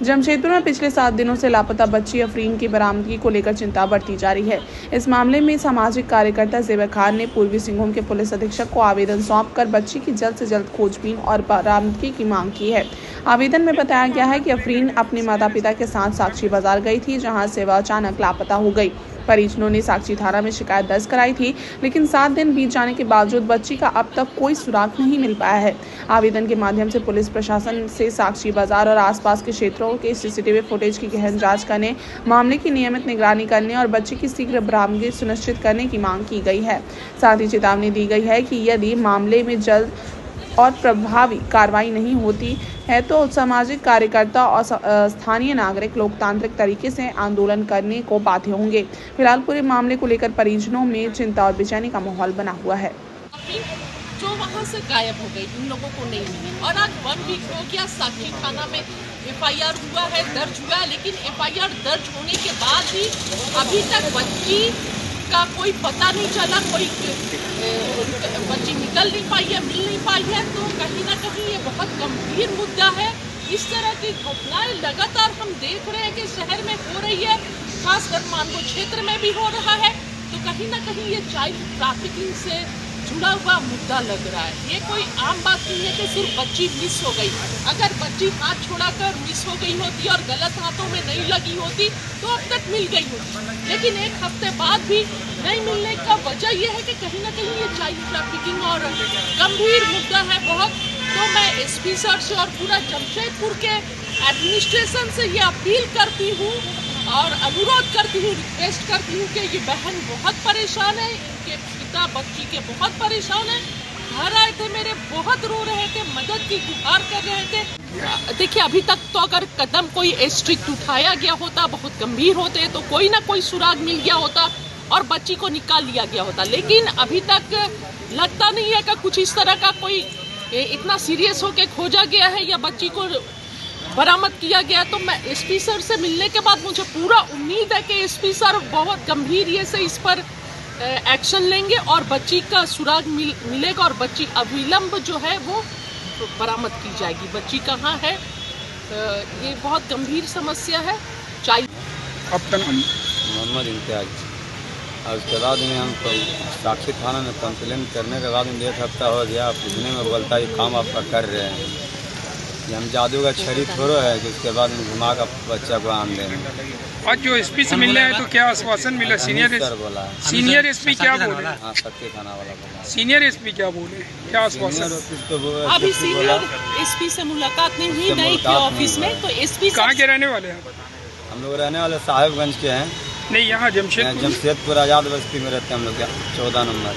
जमशेदपुर में पिछले 7 दिनों से लापता बच्ची अफरीन की बरामदगी को लेकर चिंता बढ़ती जा रही है। इस मामले में सामाजिक कार्यकर्ता ज़ेवर खान ने पूर्वी सिंहभूम के पुलिस अधीक्षक को आवेदन सौंपकर बच्ची की जल्द से जल्द खोजबीन और बरामदगी की मांग की है। आवेदन में बताया गया है कि अफरीन अपने माता पिता के साथ साक्षी बाजार गई थी, जहां से वह अचानक लापता हो गई। परिजनों ने साक्षी थाना में शिकायत दर्ज कराई थी, लेकिन 7 दिन बीत जाने के बावजूद बच्ची का अब तक कोई सुराग नहीं मिल पाया है। आवेदन के माध्यम से पुलिस प्रशासन से साक्षी बाजार और आसपास के क्षेत्रों के सीसीटीवी फुटेज की गहन जांच करने, मामले की नियमित निगरानी करने और बच्ची की शीघ्र बरामदगी सुनिश्चित करने की मांग की गई है। साथ ही चेतावनी दी गई है कि यदि मामले में जल्द और प्रभावी कार्रवाई नहीं होती है तो सामाजिक कार्यकर्ता और स्थानीय नागरिक लोकतांत्रिक तरीके से आंदोलन करने को बाध्य होंगे। फिलहाल पूरे मामले को लेकर परिजनों में चिंता और बेचैनी का माहौल बना हुआ है। जो वहाँ से गायब हो गई, इन लोगों को नहीं मिली और आज 1 वीक हो गया। साक्षी थाना में FIR हुआ है, दर्ज हुआ है, लेकिन FIR दर्ज होने के बाद भी अभी तक बच्ची का कोई पता नहीं चला, कोई बच्ची निकल नहीं पाई है, मिल नहीं पाई है। तो कहीं ना कहीं ये बहुत गंभीर मुद्दा है। इस तरह की घटनाएं लगातार हम देख रहे हैं कि शहर में हो रही है, खासकर मानगो क्षेत्र में भी हो रहा है। तो कहीं ना कहीं ये चाइल्ड ट्रैफिकिंग से जुड़ा हुआ मुद्दा लग रहा है। ये कोई आम बात नहीं है कि सिर्फ बच्ची मिस हो गई। अगर बच्ची हाथ छोड़ाकर मिस हो गई होती और गलत हाथों में नहीं लगी होती तो अब तक मिल गई होती, लेकिन 1 हफ्ते बाद भी नहीं मिलने का वजह यह है कि कहीं ना कहीं ये चाइल्ड ट्रैफिकिंग और गंभीर मुद्दा है बहुत। तो मैं SP सर से और पूरा जमशेदपुर के एडमिनिस्ट्रेशन से ये अपील करती हूँ और अनुरोध करती हूँ, रिक्वेस्ट करती हूँ कि ये बहन बहुत परेशान है, इनके पिता बच्ची के बहुत परेशान है। घर आए थे मेरे, बहुत रो रहे थे, मदद की गुहार कर रहे थे। देखिए, अभी तक तो अगर कदम कोई स्ट्रिक्ट उठाया गया होता, बहुत गंभीर होते, तो कोई ना कोई सुराग मिल गया होता और बच्ची को निकाल लिया गया होता। लेकिन अभी तक लगता नहीं है कि कुछ इस तरह का कोई इतना सीरियस होके खोजा गया है या बच्ची को बरामद किया गया। तो मैं SP सर से मिलने के बाद मुझे पूरा उम्मीद है कि SP सर बहुत गंभीर से इस पर एक्शन लेंगे और बच्ची का सुराग मिलेगा और बच्ची अविलंब जो है वो बरामद की जाएगी। बच्ची कहाँ है, ये बहुत गंभीर समस्या है। आपका नाम? मोहम्मद इम्तियाज। और उसके बाद में हम साक्षी थाना में कंप्लेन करने के बाद में 1 हफ्ता हो गया। पूछने में बोलता है काम आपका कर रहे हैं, ये हम जादू का छड़ी थोड़ा है कि उसके बाद में घुमा कर बच्चा को आन देंगे। आज जो SP से मिलने आए तो क्या आश्वासन मिला? सीनियर SP क्या बोले? हाँ, साक्षी थाना वाला बोला। सीनियर SP क्या बोले, क्या आश्वासन? अभी सीनियर SP से मुलाकात नहीं हुई थी ऑफिस में। तो SP कहाँ के रहने वाले हैं? हम लोग रहने वाले साहिबगंज के हैं। नहीं, यहाँ जमशेदपुर आज़ाद बस्ती में रहते हैं हम लोग, 14 नंबर।